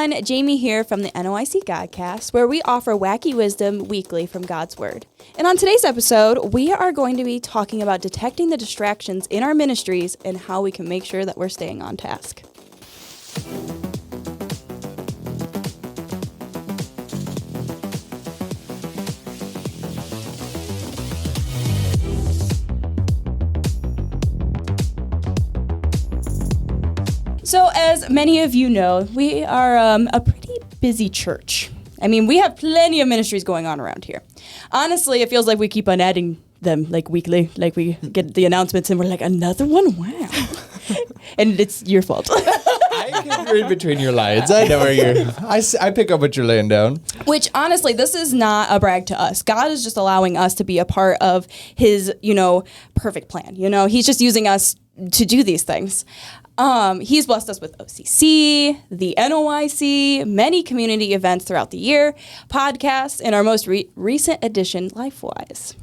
everyone, Jamie here from the NOIC Godcast, where we offer wacky wisdom weekly from God's Word. And on today's episode, we are going to be talking about detecting the distractions in our ministries and how we can make sure that we're staying on task. So as many of you know, we are a pretty busy church. I mean, we have plenty of ministries going on around here. Honestly, it feels like we keep on adding them like weekly, like we get the announcements and we're like, another one? Wow. And it's your fault. I can read between your lines. I know where you're... I pick up what you're laying down. Which, honestly, this is not a brag to us. God is just allowing us to be a part of his, perfect plan. He's just using us to do these things. He's blessed us with OCC, the NOIC, many community events throughout the year, podcasts, and our most recent addition, LifeWise.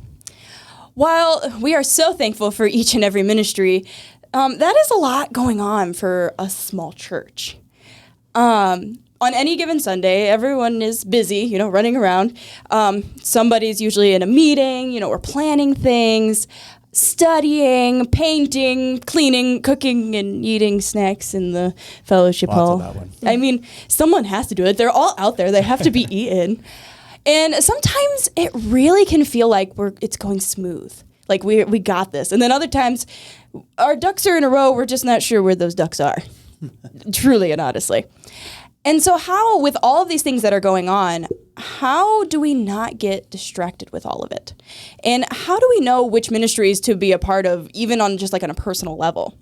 While we are so thankful for each and every ministry, that is a lot going on for a small church. On any given Sunday, everyone is busy, running around. Somebody's usually in a meeting, or planning things, studying, painting, cleaning, cooking, and eating snacks in the fellowship hall. Lots of that one. I mean, someone has to do it. They're all out there. They have to be eaten. And sometimes it really can feel like it's going smooth. Like we got this. And then other times our ducks are in a row. We're just not sure where those ducks are. Truly and honestly. And so how, with all of these things that are going on, how do we not get distracted with all of it? And how do we know which ministries to be a part of, even on just like on a personal level?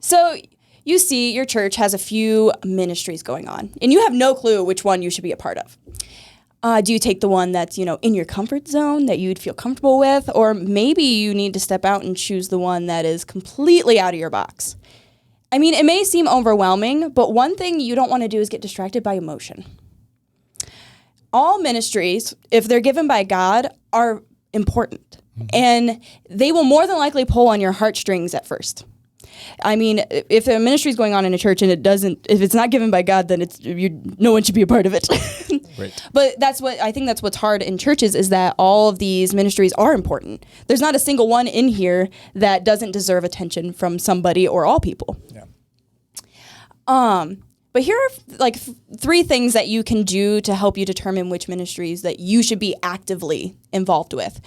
So you see your church has a few ministries going on, and you have no clue which one you should be a part of. Do you take the one that's, in your comfort zone that you'd feel comfortable with? Or maybe you need to step out and choose the one that is completely out of your box. I mean, it may seem overwhelming, but one thing you don't want to do is get distracted by emotion. All ministries, if they're given by God, are important. Mm-hmm. And they will more than likely pull on your heartstrings at first. I mean, if a ministry is going on in a church and if it's not given by God, then no one should be a part of it. Right. But I think that's what's hard in churches is that all of these ministries are important. There's not a single one in here that doesn't deserve attention from somebody or all people. Yeah. But here are three things that you can do to help you determine which ministries that you should be actively involved with.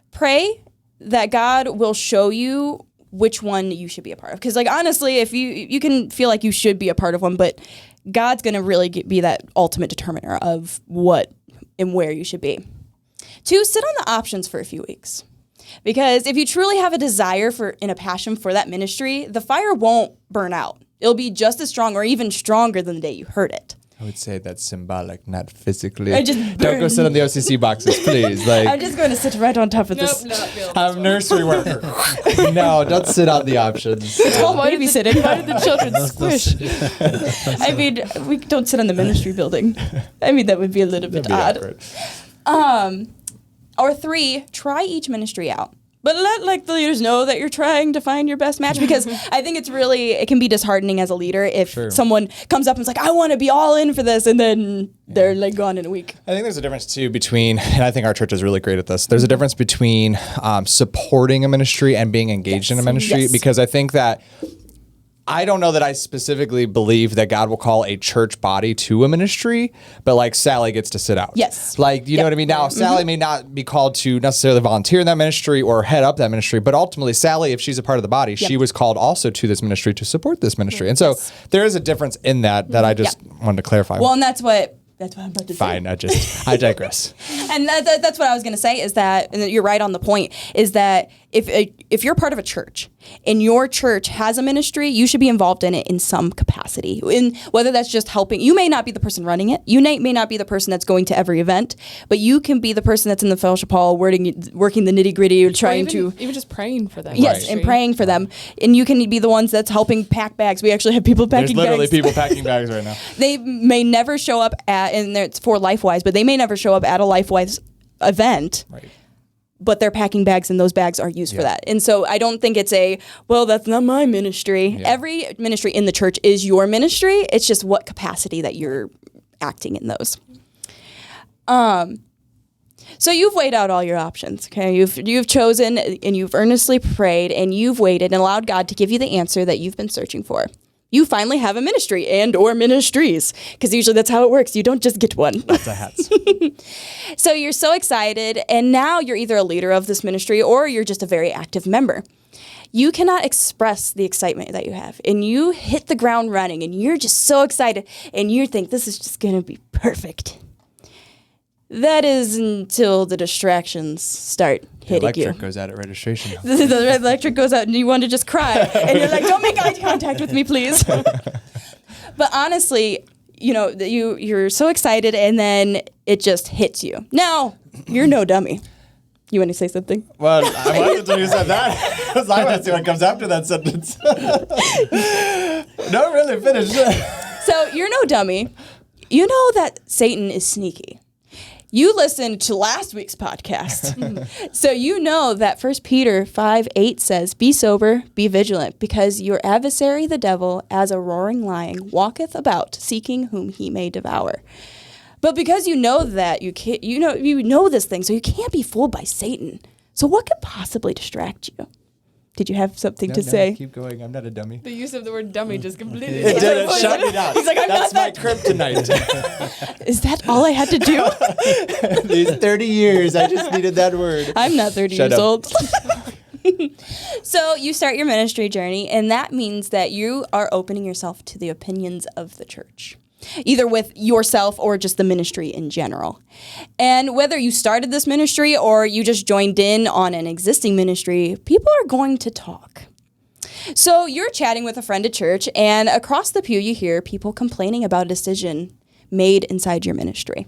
Pray that God will show you which one you should be a part of. Because honestly, if you can feel like you should be a part of one, but God's going to really be that ultimate determiner of what and where you should be. 2, sit on the options for a few weeks. Because if you truly have a desire and a passion for that ministry, the fire won't burn out. It'll be just as strong or even stronger than the day you heard it. I would say that's symbolic, not physically. Don't go sit on the OCC boxes, please. I'm just going to sit right on top of this. I'm nursery worker. No, don't sit on the options. It's called babysitting. Why did the children squish? I mean, we don't sit on the ministry building. I mean, that would be a little bit odd. Or 3, try each ministry out. But let the leaders know that you're trying to find your best match, because I think it can be disheartening as a leader if someone comes up and is like, I want to be all in for this, and then they're gone in a week. I think there's a difference too between, and I think our church is really great at this, there's a difference between supporting a ministry and being engaged in a ministry, because I think that I don't know that I specifically believe that God will call a church body to a ministry, but Sally gets to sit out. Yes. Know what I mean? Now, Sally may not be called to necessarily volunteer in that ministry or head up that ministry, but ultimately Sally, if she's a part of the body, she was called also to this ministry to support this ministry. And so there is a difference in that I just wanted to clarify. Well, and that's what I'm about to say. Fine, I digress. And that's what I was going to say is that, and you're right on the point, is that if you're part of a church and your church has a ministry, you should be involved in it in some capacity. In whether that's just helping, you may not be the person running it. You may not be the person that's going to every event, but you can be the person that's in the fellowship hall working the nitty gritty, trying to even just praying for them. Yes, and praying for them. And you can be the ones that's helping pack bags. We actually have people packing bags. There's literally people packing bags right now. They may never show up and it's for LifeWise, but they may never show up at a LifeWise event. Right. but they're packing bags and those bags are used for that. And so I don't think it's well, that's not my ministry. Yeah. Every ministry in the church is your ministry. It's just what capacity that you're acting in those. So you've weighed out all your options, okay? You've chosen and you've earnestly prayed and you've waited and allowed God to give you the answer that you've been searching for. You finally have a ministry and or ministries, because usually that's how it works. You don't just get one. Lots of hats. So you're so excited, and now you're either a leader of this ministry or you're just a very active member. You cannot express the excitement that you have, and you hit the ground running, and you're just so excited, and you think this is just going to be perfect. That is until the distractions start hitting you. The electric goes out at registration. The electric goes out and you want to just cry. And you're like, don't make eye contact with me, please. But honestly, you're so excited and then it just hits you. Now, you're no dummy. You want to say something? Well, I wanted to you said that. Because I want to see what comes after that sentence. No, really, finish. So you're no dummy. You know that Satan is sneaky. You listened to last week's podcast. So you know that 1 Peter 5:8 says, be sober, be vigilant, because your adversary, the devil, as a roaring lion, walketh about, seeking whom he may devour. But because you know that, you know this thing, so you can't be fooled by Satan. So what could possibly distract you? Did you have something to say? Keep going. I'm not a dummy. The use of the word dummy just completely... It did. It shut me down. He's like, That's my kryptonite. Is that all I had to do? These 30 years, I just needed that word. I'm not 30 years old. So you start your ministry journey, and that means that you are opening yourself to the opinions of the church, either with yourself or just the ministry in general. And whether you started this ministry or you just joined in on an existing ministry, people are going to talk. So you're chatting with a friend at church, and across the pew you hear people complaining about a decision made inside your ministry,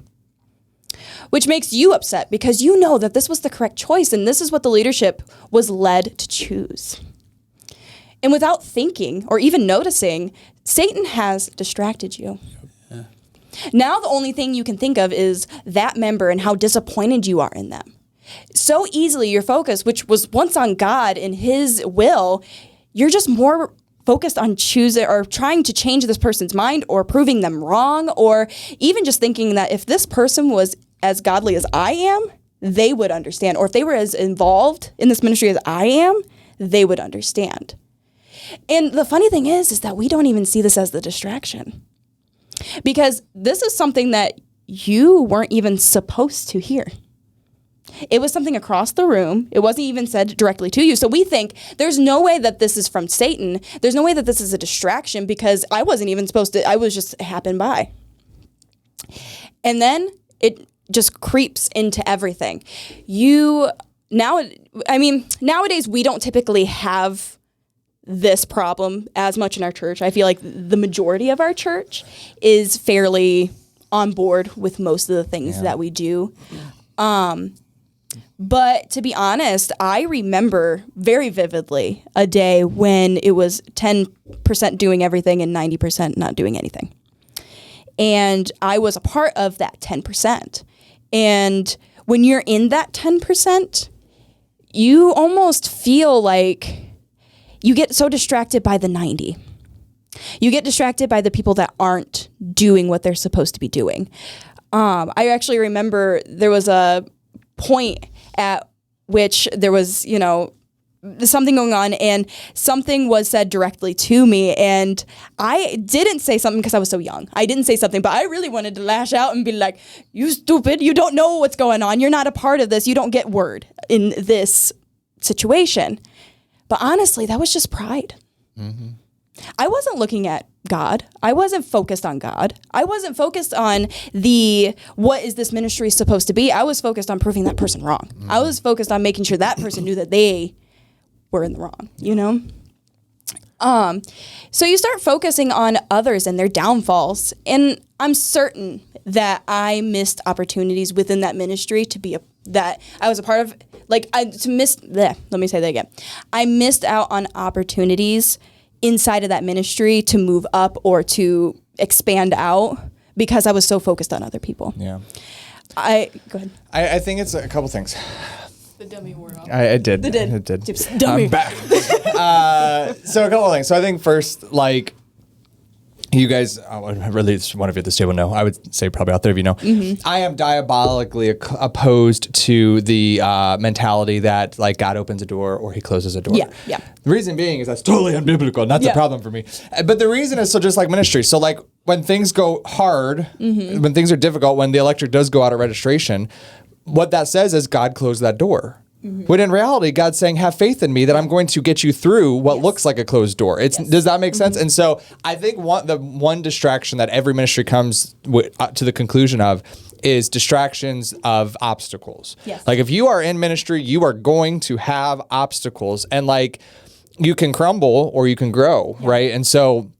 which makes you upset because you know that this was the correct choice and this is what the leadership was led to choose. And without thinking or even noticing, Satan has distracted you. Yeah. Now the only thing you can think of is that member and how disappointed you are in them. So easily your focus, which was once on God and his will, you're just more focused on choosing or trying to change this person's mind or proving them wrong, or even just thinking that if this person was as godly as I am, they would understand. Or if they were as involved in this ministry as I am, they would understand. And the funny thing is that we don't even see this as the distraction, because this is something that you weren't even supposed to hear. It was something across the room. It wasn't even said directly to you. So we think there's no way that this is from Satan. There's no way that this is a distraction because I wasn't even supposed to, I was just happened by. And then it just creeps into everything. Nowadays we don't typically have this problem as much in our church. I feel like the majority of our church is fairly on board with most of the things that we do. But to be honest, I remember very vividly a day when it was 10% doing everything and 90% not doing anything. And I was a part of that 10%. And when you're in that 10%, you almost feel like you get so distracted by the 90. You get distracted by the people that aren't doing what they're supposed to be doing. I actually remember there was a point at which there was, something going on and something was said directly to me, and I didn't say something because I was so young. I didn't say something, but I really wanted to lash out and be like, you stupid, you don't know what's going on. You're not a part of this. You don't get word in this situation. But honestly, that was just pride. Mm-hmm. I wasn't looking at God. I wasn't focused on God. I wasn't focused on what is this ministry supposed to be. I was focused on proving that person wrong. Mm-hmm. I was focused on making sure that person knew that they were in the wrong, So you start focusing on others and their downfalls. And I'm certain that I missed opportunities within that ministry that I was a part of. Let me say that again. I missed out on opportunities inside of that ministry to move up or to expand out because I was so focused on other people. Yeah. Go ahead. I think it's a couple things. The dummy wore off. It did. It did. It did. Just dummy. I'm back. So a couple of things. So I think first, like, you guys, really, one of you at this table know. I would say probably all three of you know. I am diabolically opposed to the mentality that like God opens a door or He closes a door. Yeah. The reason being is that's totally unbiblical, and that's a problem for me. But the reason is so just like ministry. So like when things go hard, when things are difficult, when the electric does go out at registration, what that says is God closed that door. When in reality, God's saying, have faith in me that I'm going to get you through what looks like a closed door. Does that make sense? And so I think the one distraction that every ministry comes to the conclusion of is distractions of obstacles. Yes. Like if you are in ministry, you are going to have obstacles, and like you can crumble or you can grow, right? And so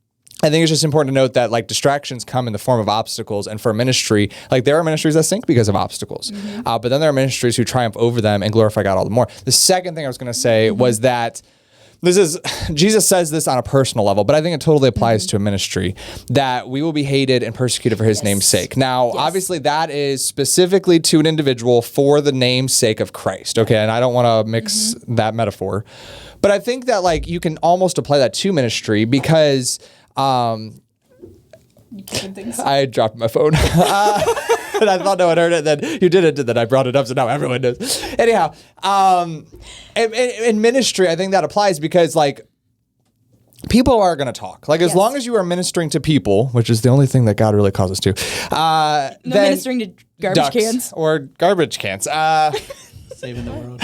I think it's just important to note that like distractions come in the form of obstacles, and for ministry, like there are ministries that sink because of obstacles, but then there are ministries who triumph over them and glorify God all the more. The second thing I was going to say was that Jesus says this on a personal level, but I think it totally applies to a ministry, that we will be hated and persecuted for His name's sake. Now, obviously that is specifically to an individual for the name's sake of Christ. Okay. And I don't want to mix that metaphor, but I think that like you can almost apply that to ministry because I dropped my phone. And I thought no one heard it. Then you did it, and then I brought it up, so now everyone knows. Anyhow, in ministry, I think that applies because like people are going to talk. Like as long as you are ministering to people, which is the only thing that God really calls us to. No ministering to garbage cans or garbage cans. Saving the world.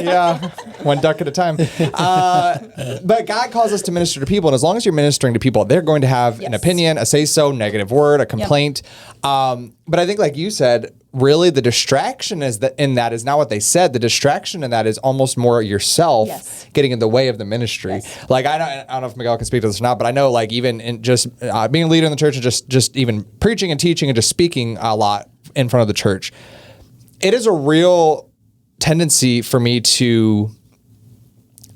Yeah, one duck at a time. But God calls us to minister to people, and as long as you're ministering to people, they're going to have an opinion, a say-so, negative word, a complaint. But I think, like you said, really the distraction is that in that is not what they said. The distraction in that is almost more yourself getting in the way of the ministry. Like I don't know if Miguel can speak to this or not, but I know like even in just being a leader in the church and just even preaching and teaching and just speaking a lot in front of the church. It is a real tendency for me to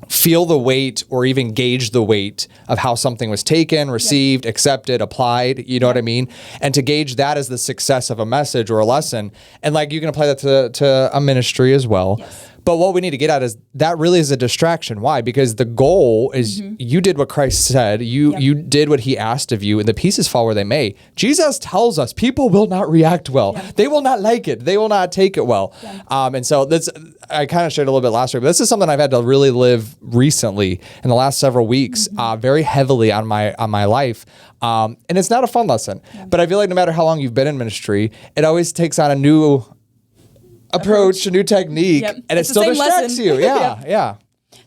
feel the weight or even gauge the weight of how something was taken, received, accepted, applied, you know what I mean? And to gauge that as the success of a message or a lesson. And like you can apply that to a ministry as well. But what we need to get at is that really is a distraction. Why? Because the goal is you did what Christ said. You did what He asked of you, and the pieces fall where they may. Jesus tells us people will not react well. They will not like it. They will not take it well. And so that's, I kind of shared a little bit last week, but this is something I've had to really live recently in the last several weeks, very heavily on my life. And it's not a fun lesson, but I feel like no matter how long you've been in ministry, it always takes on a new approach, a new technique, and it still distracts you. Yeah.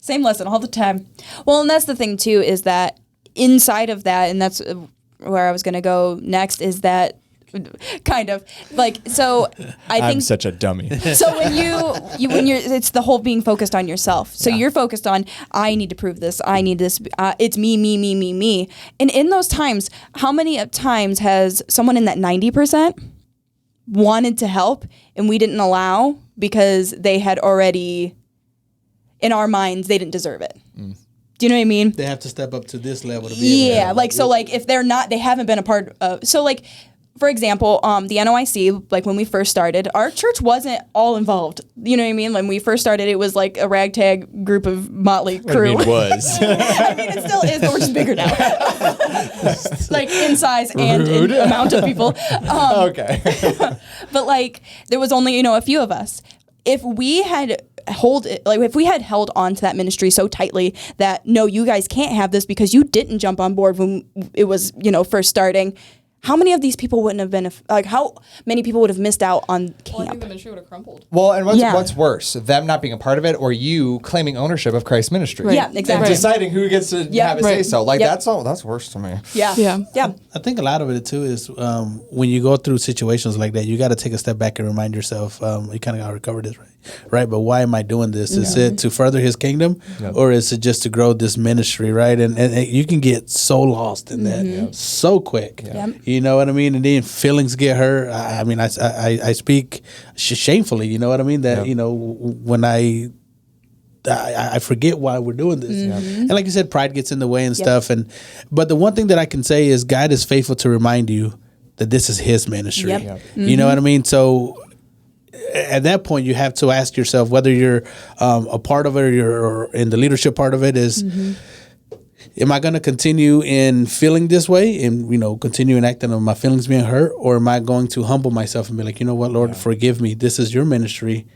Same lesson all the time. Well, and that's the thing too, is that inside of that, and that's where I was going to go next, is that kind of like, so I think I'm such a dummy. So when you're, it's the whole being focused on yourself. So you're focused on, I need to prove this. I need this. It's me. And in those times, how many times has someone in that 90% wanted to help and we didn't allow because they had already, in our minds, they didn't deserve it. Do you know what I mean? They have to step up to this level to be able to help. Like, so like if they're not, they haven't been a part of, so like, for example, the NOIC, like when we first started, our church wasn't all involved. You know what I mean? When we first started, it was like a ragtag group of motley crew. It was. I mean, it still is, but we're just bigger now. Like in size and in amount of people. Okay. But like, there was only, a few of us. If we had held on to that ministry so tightly that, no, you guys can't have this because you didn't jump on board when it was, first starting, how many of these people wouldn't have been, how many people would have missed out on camp? Well, I think the ministry would have crumpled. Well, and what's worse, them not being a part of it or you claiming ownership of Christ's ministry? Right. Yeah, exactly. And deciding who gets to have a say so. Like, that's worse to me. Yeah. I think a lot of it, too, is when you go through situations like that, you got to take a step back and remind yourself, you kind of got to recover this, right? But why am I doing this? Is it to further His kingdom or is it just to grow this ministry, right? And you can get so lost in that so quick. You know what I mean? And then feelings get hurt. I mean, I speak shamefully, you know what I mean? That, when I forget why we're doing this. And like you said, pride gets in the way and stuff. But the one thing that I can say is God is faithful to remind you that this is His ministry. You know what I mean? So at that point, you have to ask yourself whether you're a part of it or you're in the leadership part of it is, am I going to continue in feeling this way and, continue in acting on my feelings being hurt? Or am I going to humble myself and be like, you know what, Lord, forgive me. This is your ministry.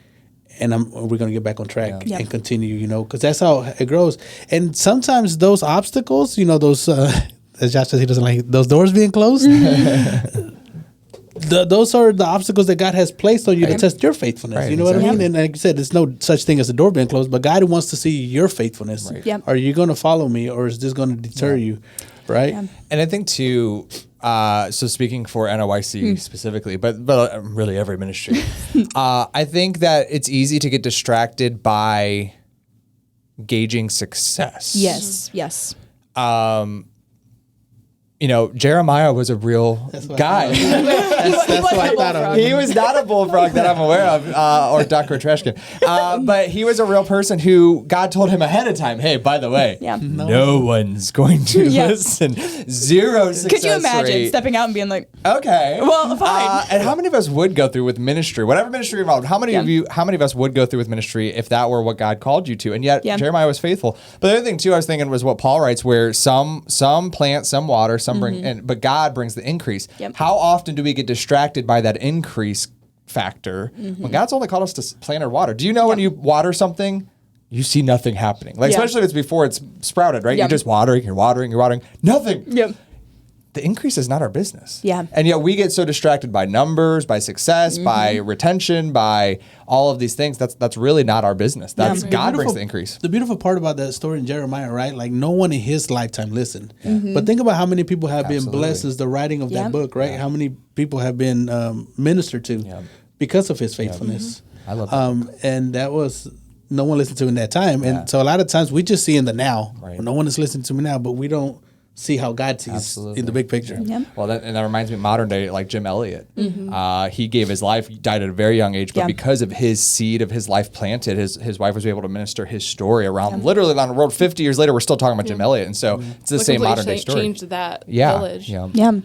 And we're going to get back on track and continue, because that's how it grows. And sometimes those obstacles, those, as Josh says, he doesn't like those doors being closed. Those are the obstacles that God has placed on you to test your faithfulness. Right, You know what I mean? And like you said, there's no such thing as a door being closed, but God wants to see your faithfulness. Right. Yep. Are you going to follow me, or is this going to deter you? Right? Yeah. And I think too, so speaking for NOYC specifically, but really every ministry, I think that it's easy to get distracted by gauging success. Yes. Jeremiah was a real guy. That's what I thought of. He was not a bullfrog that I'm aware of, or Dr. Trashkin. But he was a real person who God told him ahead of time, hey, by the way, no one's going to listen. Zero success Could you imagine rate. stepping out and being like, Okay. Well, fine. And how many of us would go through with ministry, whatever ministry involved? How many of us would go through with ministry if that were what God called you to? And yet Jeremiah was faithful. But the other thing too, I was thinking was what Paul writes, where some plant, some water, some bring, but God brings the increase. Yep. How often do we get distracted by that increase factor when God's only called us to plant or water? Do you know when you water something, you see nothing happening? Like especially if it's before it's sprouted, right? You're just watering, you're watering, nothing. Yep. The increase is not our business. Yeah. And yet we get so distracted by numbers, by success, by retention, by all of these things. That's really not our business. That's God brings the increase. The beautiful part about that story in Jeremiah, right? Like no one in his lifetime listened. But think about how many people have been blessed since the writing of that book, right? How many people have been ministered to because of his faithfulness. I love that. And that was no one listened to in that time. And so a lot of times we just see in the now. Right. No one is listening to me now, but we don't see how God sees in the big picture. Well, that reminds me of modern day, like Jim Elliott. He gave his life, died at a very young age, but because of his seed of his life planted, his wife was able to minister his story around literally on the road. 50 years later, we're still talking about Jim Elliott. And so it's the same modern day story. Changed that village. Yeah.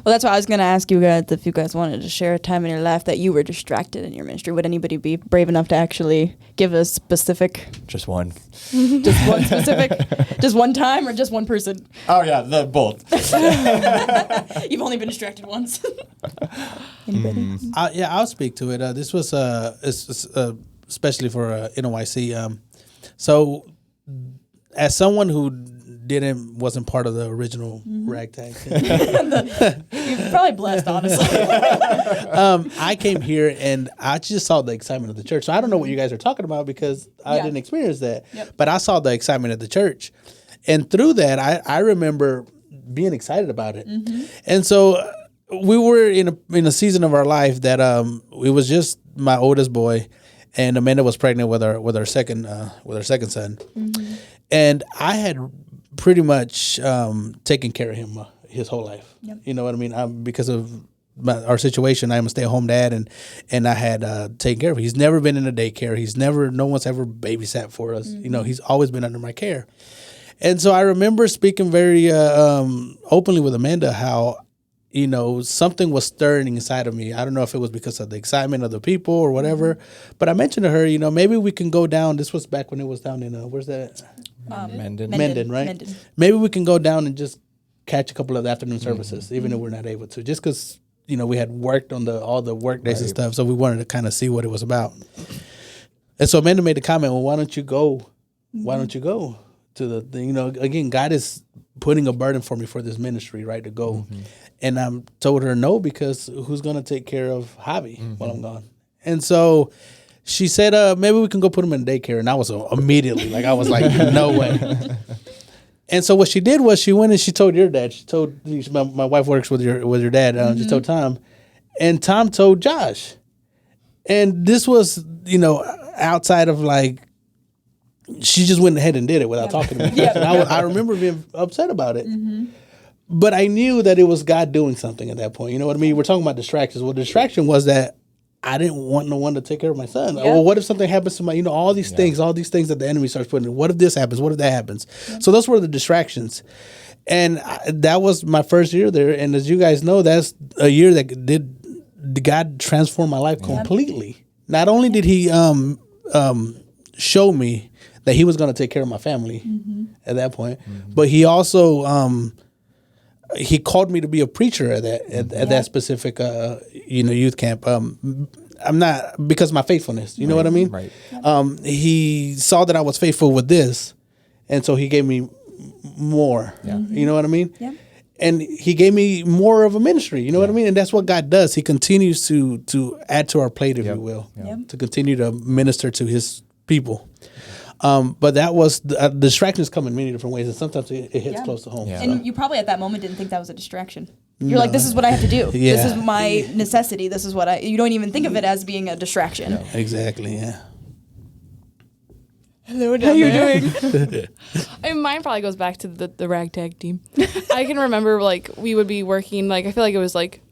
Well, that's why I was going to ask you guys if you guys wanted to share a time in your life that you were distracted in your ministry. Would anybody be brave enough to actually give a specific? Just one. Just one specific? Just one time or just one person? Oh, yeah, both. You've only been distracted once. Anybody? I'll speak to it. This was especially for NOYC. So as someone who wasn't part of the original ragtag team. You're probably blessed, honestly. I came here and I just saw the excitement of the church. So I don't know what you guys are talking about because I didn't experience that. But I saw the excitement of the church. And through that, I remember being excited about it. And so we were in a season of our life that it was just my oldest boy, and Amanda was pregnant with our second son. And I had pretty much taken care of him his whole life. You know what I mean? Because of our situation, I'm a stay-at-home dad, and I had taken care of him. He's never been in a daycare. No one's ever babysat for us. He's always been under my care. And so I remember speaking very openly with Amanda how, something was stirring inside of me. I don't know if it was because of the excitement of the people or whatever, but I mentioned to her, maybe we can go down. This was back when it was down in, where's that? Menden, right? Menden. Maybe we can go down and just catch a couple of the afternoon services, even if we're not able to, just because, we had worked on all the work days and stuff. So we wanted to kind of see what it was about. And so Amanda made the comment, well, why don't you go? Why don't you go to the thing? Again, God is putting a burden for me for this ministry, right, to go. And I told her no, because who's going to take care of Javi while I'm gone? And so she said, maybe we can go put him in daycare. And I was immediately no way. And so what she did was she went and she told your dad. She told my wife works with your dad. She told Tom, and Tom told Josh. And this was outside of she just went ahead and did it without talking to me. And I remember being upset about it. But I knew that it was God doing something at that point. You know what I mean? We're talking about distractions. Well, the distraction was that I didn't want no one to take care of my son. Yeah. Well, what if something happens to my, all these things that the enemy starts putting in. What if this happens? What if that happens? Yeah. So those were the distractions. And that was my first year there. And as you guys know, that's a year that God transformed my life completely. not only did he show me that he was going to take care of my family at that point, but he also he called me to be a preacher at that specific youth camp. I'm not, because of my faithfulness. You know what I mean? Right. He saw that I was faithful with this, and so he gave me more. Yeah. You know what I mean? Yeah. And he gave me more of a ministry. You know what I mean? And that's what God does. He continues to add to our plate, if you will, to continue to minister to his people. But that was the distractions come in many different ways, and sometimes it hits close to home. Yeah. And you probably at that moment didn't think that was a distraction. You're like, this is what I have to do. Yeah. This is my necessity. This is what you don't even think of it as being a distraction. No. Exactly, yeah. Hello, how you doing? I mean, mine probably goes back to the ragtag team. I can remember, like, we would be working, like, I feel like it was, like,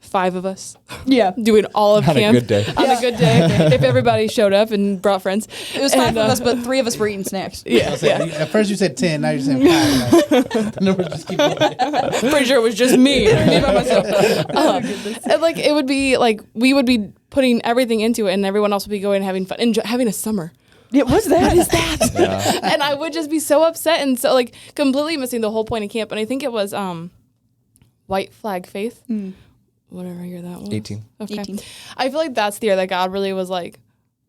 5 of us. Yeah. Doing all of camp. On a good day. On a good day. If everybody showed up and brought friends. It was 5 of us, but 3 of us were eating snacks. Yeah. At first you said 10, now you're saying 5. The numbers just keep going. Pretty sure it was just me by myself. And, like, it would be, like, we would be putting everything into it, and everyone else would be going and having fun. And having a summer. Yeah, what's that? What is that? Yeah. And I would just be so upset and so, like, completely missing the whole point of camp. And I think it was White Flag Faith. Whatever year that was. 18. Okay. 18. I feel like that's the year that God really was like,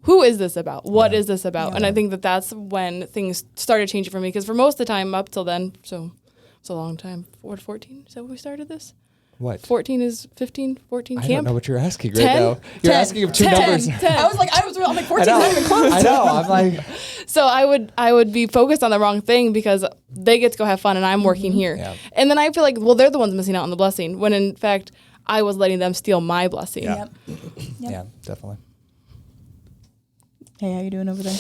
who is this about? What is this about? Yeah. And I think that's when things started changing for me. Because for most of the time up till then, so it's a long time. 14? Is that when we started this? What? 14 is 15, 14 camp? I don't know what you're asking right 10? now. You're asking of 2 numbers. 10. I was like 14 not even close. I know. I'm like. So I would be focused on the wrong thing because they get to go have fun and I'm working here. Yeah. And then I feel like, well, they're the ones missing out on the blessing when in fact I was letting them steal my blessing. Yeah. Yeah, definitely. Hey, how you doing over there?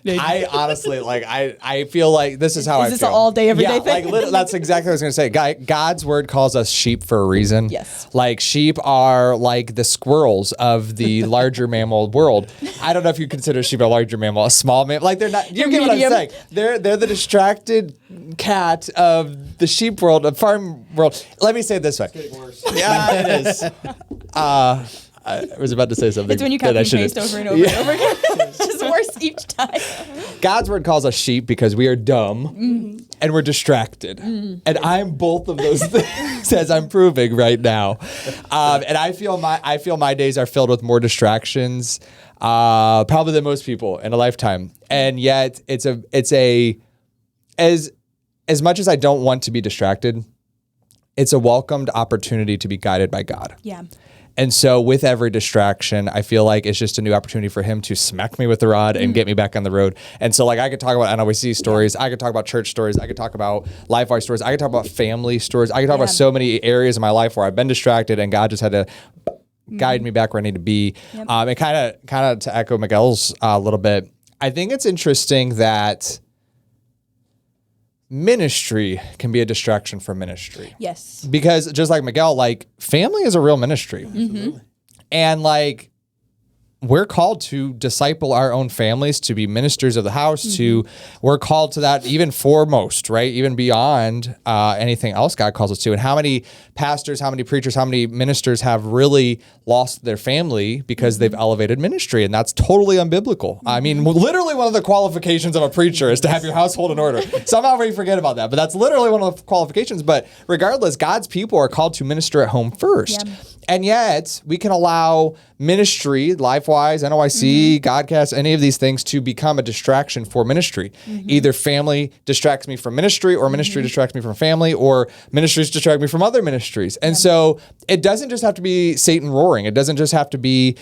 I honestly, like, I feel like this is how I feel. Is this an all day, every day thing? Like, that's exactly what I was going to say. God's word calls us sheep for a reason. Yes. Like, sheep are like the squirrels of the larger mammal world. I don't know if you consider sheep a larger mammal, a small mammal. Like, they're not, you get what I'm saying. They're the distracted cat of the sheep world, of farm world. Let me say it this way. It's getting worse. Yeah, it is. I was about to say something. It's when you copy and paste over and over and over again. It's just worse each time. God's word calls us sheep because we are dumb and we're distracted. And I'm both of those things, as I'm proving right now. And I feel my days are filled with more distractions, probably than most people in a lifetime. And yet as much as I don't want to be distracted, it's a welcomed opportunity to be guided by God. Yeah. And so with every distraction, I feel like it's just a new opportunity for him to smack me with the rod and get me back on the road. And so, like, I could talk about NOC stories. I could talk about church stories. I could talk about LifeWise stories. I could talk about family stories. I could talk about so many areas of my life where I've been distracted and God just had to guide me back where I need to be. Yep. And kind of to echo Miguel's a little bit, I think it's interesting that ministry can be a distraction from ministry. Yes. Because just like Miguel, like, family is a real ministry. Mm-hmm. And like, we're called to disciple our own families, to be ministers of the house, we're called to that even foremost, right? Even beyond anything else God calls us to. And how many pastors, how many preachers, how many ministers have really lost their family because they've elevated ministry? And that's totally unbiblical. I mean, literally one of the qualifications of a preacher is to have your household in order. Somehow we forget about that, but that's literally one of the qualifications. But regardless, God's people are called to minister at home first. Yep. And yet we can allow ministry, LifeWise, NOIC, Godcast, any of these things to become a distraction for ministry. Either family distracts me from ministry, or ministry distracts me from family, or ministries distract me from other ministries. And so it doesn't just have to be Satan roaring. It doesn't just have to be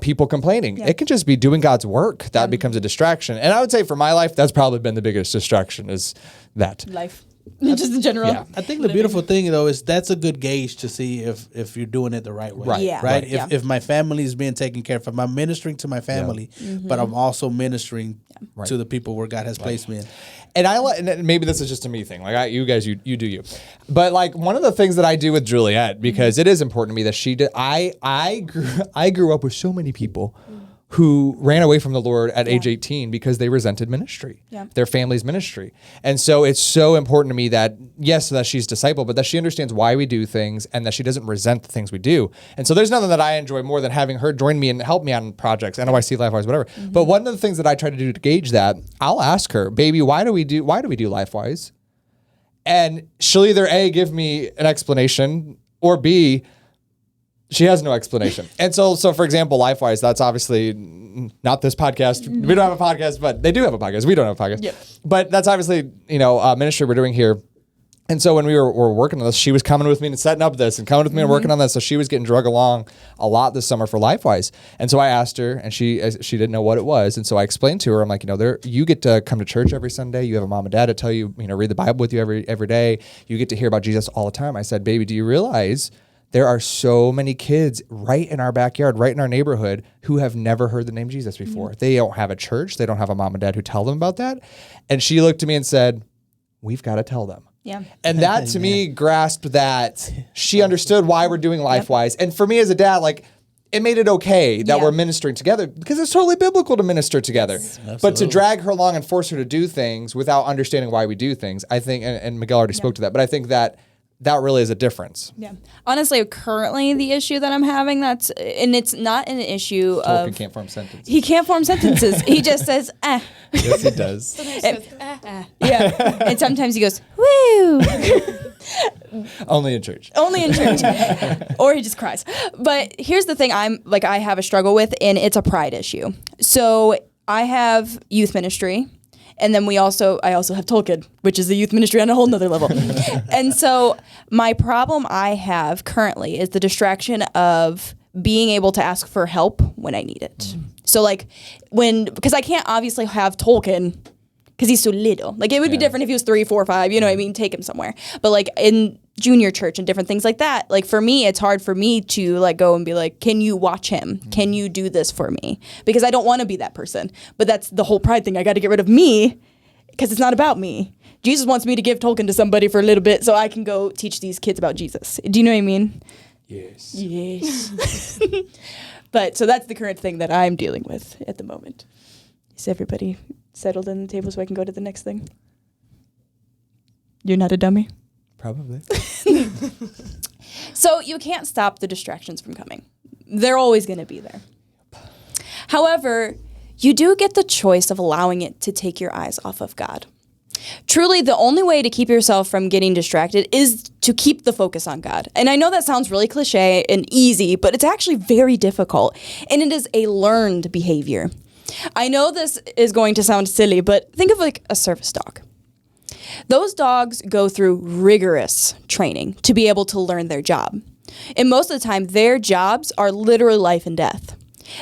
people complaining. It can just be doing God's work. That becomes a distraction. And I would say for my life, that's probably been the biggest distraction, is that. Life. Just in general. Yeah. I think the beautiful thing, though, is that's a good gauge to see if you're doing it the right way. Right. Yeah. Right. Right. If my family is being taken care of, if I'm ministering to my family, but I'm also ministering to the people where God has placed me in. And and maybe this is just a me thing. Like, you guys, you do you. But like, one of the things that I do with Juliet, because it is important to me that she did. I grew up with so many people who ran away from the Lord at age 18 because they resented ministry, their family's ministry. And so it's so important to me that, yes, that she's discipled, but that she understands why we do things and that she doesn't resent the things we do. And so there's nothing that I enjoy more than having her join me and help me on projects, NYC, LifeWise, whatever. But one of the things that I try to do to gauge that, I'll ask her, baby, why do we do LifeWise? And she'll either A, give me an explanation, or B, she has no explanation. And so for example, LifeWise, that's obviously not this podcast. We don't have a podcast, but they do have a podcast. We don't have a podcast. Yep. But that's obviously, ministry we're doing here. And so when we were working on this, she was coming with me and setting up this and coming with me and working on this. So she was getting drug along a lot this summer for LifeWise. And so I asked her, and she didn't know what it was. And so I explained to her, I'm like, you get to come to church every Sunday. You have a mom and dad to tell you, read the Bible with you every day. You get to hear about Jesus all the time. I said, baby, do you realize there are so many kids right in our backyard, right in our neighborhood, who have never heard the name Jesus before. They don't have a church. They don't have a mom and dad who tell them about that. And she looked at me and said, we've got to tell them. Yeah. And that to me grasped that she understood why we're doing LifeWise. And for me as a dad, it made it okay that we're ministering together, because it's totally biblical to minister together. Yes, but to drag her along and force her to do things without understanding why we do things, I think, and Miguel already spoke to that, but I think that really is a difference. Yeah. Honestly, currently the issue that I'm having, and it's not an issue of... He can't form sentences. He can't form sentences. He just says, Yes, he does. Sometimes he says, Yeah. And sometimes he goes, woo. Only in church. Only in church. Or he just cries. But here's the thing I have a struggle with, and it's a pride issue. So I have youth ministry. And then I also have Tolkien, which is a youth ministry on a whole nother level. And so my problem I have currently is the distraction of being able to ask for help when I need it. So because I can't obviously have Tolkien because he's so little. It would be different if he was 3, 4, 5, you know what I mean? Take him somewhere. But in junior church and different things like that, for me, it's hard for me to go and be like, can you watch him? Can you do this for me? Because I don't want to be that person. But that's the whole pride thing. I got to get rid of me because it's not about me. Jesus wants me to give Tolkien to somebody for a little bit so I can go teach these kids about Jesus. Do you know what I mean? Yes. Yes. But so that's the current thing that I'm dealing with at the moment. Is everybody settled in the table so I can go to the next thing? You're not a dummy? Probably. So you can't stop the distractions from coming. They're always going to be there. However, you do get the choice of allowing it to take your eyes off of God. Truly, the only way to keep yourself from getting distracted is to keep the focus on God. And I know that sounds really cliche and easy, but it's actually very difficult. And it is a learned behavior. I know this is going to sound silly, but think of a service dog. Those dogs go through rigorous training to be able to learn their job. And most of the time, their jobs are literally life and death.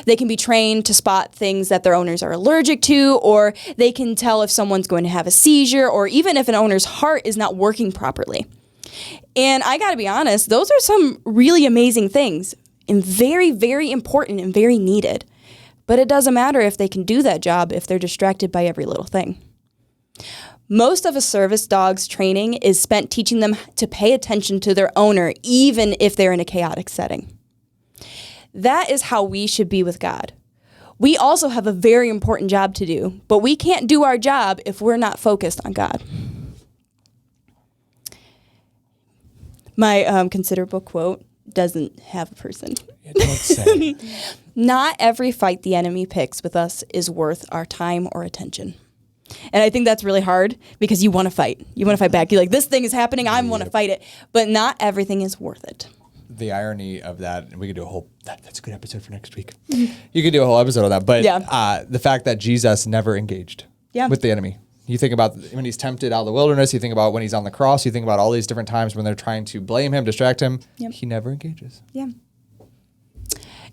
They can be trained to spot things that their owners are allergic to, or they can tell if someone's going to have a seizure, or even if an owner's heart is not working properly. And I got to be honest, those are some really amazing things and very, very important and very needed. But it doesn't matter if they can do that job if they're distracted by every little thing. Most of a service dog's training is spent teaching them to pay attention to their owner, even if they're in a chaotic setting. That is how we should be with God. We also have a very important job to do, but we can't do our job if we're not focused on God. My considerable quote doesn't have a person. Don't say. Not every fight the enemy picks with us is worth our time or attention. And I think that's really hard because you want to fight. You want to fight back. You're like, this thing is happening. I want to fight it. But not everything is worth it. The irony of that, and we could do a whole, that's a good episode for next week. You could do a whole episode on that. But the fact that Jesus never engaged with the enemy. You think about when he's tempted out of the wilderness. You think about when he's on the cross. You think about all these different times when they're trying to blame him, distract him. Yep. He never engages. Yeah.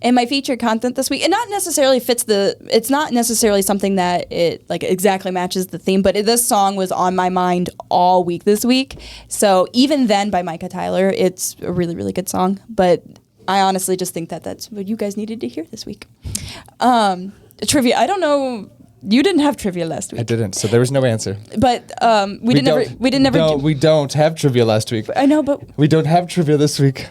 And my featured content this week, it not necessarily fits it's not necessarily something that it exactly matches the theme, but this song was on my mind all week this week. So Even Then by Micah Tyler, it's a really, really good song. But I honestly just think that that's what you guys needed to hear this week. Trivia, I don't know. You didn't have trivia last week. I didn't, so there was no answer. But we don't have trivia last week. I know, but we don't have trivia this week.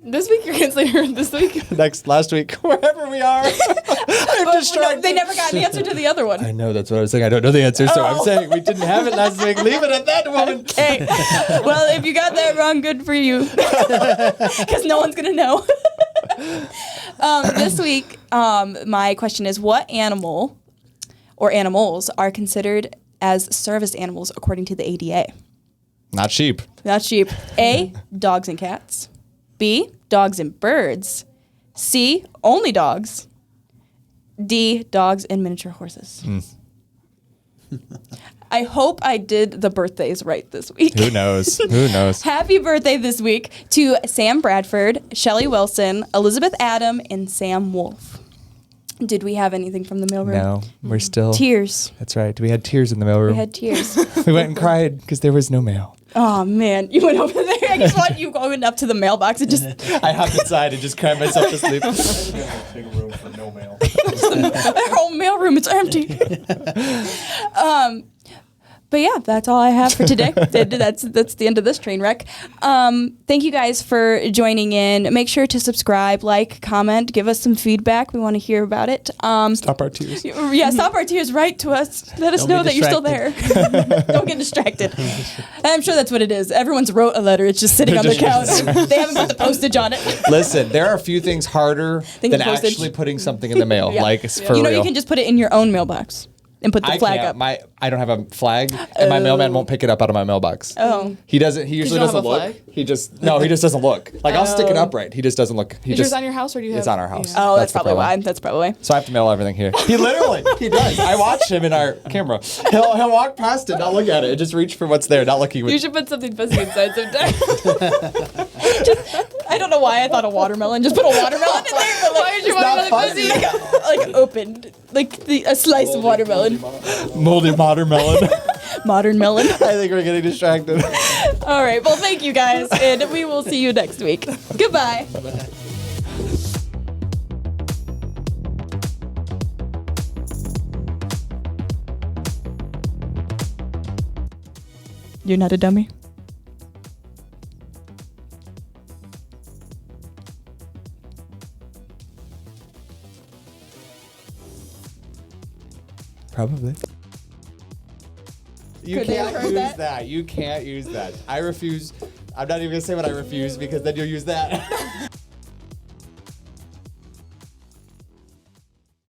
This week you're canceling her. This week. Last week, wherever we are. I'm distracted. No, they never got an answer to the other one. I know, that's what I was saying. I don't know the answer, so I'm saying we didn't have it last week. Leave it at that, woman. Okay. Well, if you got that wrong, good for you. Because no one's going to know. This week, my question is, what animal or animals are considered as service animals according to the ADA? Not sheep. Not sheep. A, dogs and cats. B, dogs and birds. C, only dogs. D, dogs and miniature horses. I hope I did the birthdays right this week. Who knows? Who knows? Happy birthday this week to Sam Bradford, Shelly Wilson, Elizabeth Adam, and Sam Wolfe. Did we have anything from the mailroom? No, we're still... Tears. That's right. We had tears in the mailroom. We had tears. We went and cried because there was no mail. Oh, man. You went over there. I just want you going up to the mailbox and just... I hopped inside and just cried myself to sleep. Big room for no mail. Our whole mailroom, it's empty. But yeah, that's all I have for today. That's the end of this train wreck. Thank you guys for joining in. Make sure to subscribe, like, comment, give us some feedback. We want to hear about it. Stop our tears. Yeah, stop our tears. Write to us. Let us know that you're still there. Don't get distracted. I'm sure that's what it is. Everyone's wrote a letter. It's just sitting on the couch. They haven't put the postage on it. Listen, there are a few things harder than actually putting something in the mail. Yeah. Like, it's for real. You can just put it in your own mailbox. And put the flag up. I don't have a flag, and my mailman won't pick it up out of my mailbox. Oh. He doesn't. He usually you don't doesn't have a look. flag? He just doesn't look. Like I'll stick it upright. He just doesn't look. Is yours on your house or do you have? It's on our house. Oh, that's the probably problem. why. That's probably why. So I have to mail everything here. He does. I watch him in our camera. He'll walk past it, not look at it, and just reach for what's there, not looking. You should put something fuzzy inside sometime. I don't know why I thought a watermelon. Just put a watermelon in there. But Why is your watermelon fuzzy? like opened, like a slice of watermelon. Moldy watermelon. Modern melon. I think we're getting distracted. All right. Well, thank you guys, and we will see you next week. Goodbye. You're not a dummy. Probably. You Could they have can't heard use that? that. You can't use that. I refuse. I'm not even going to say what I refuse because then you'll use that.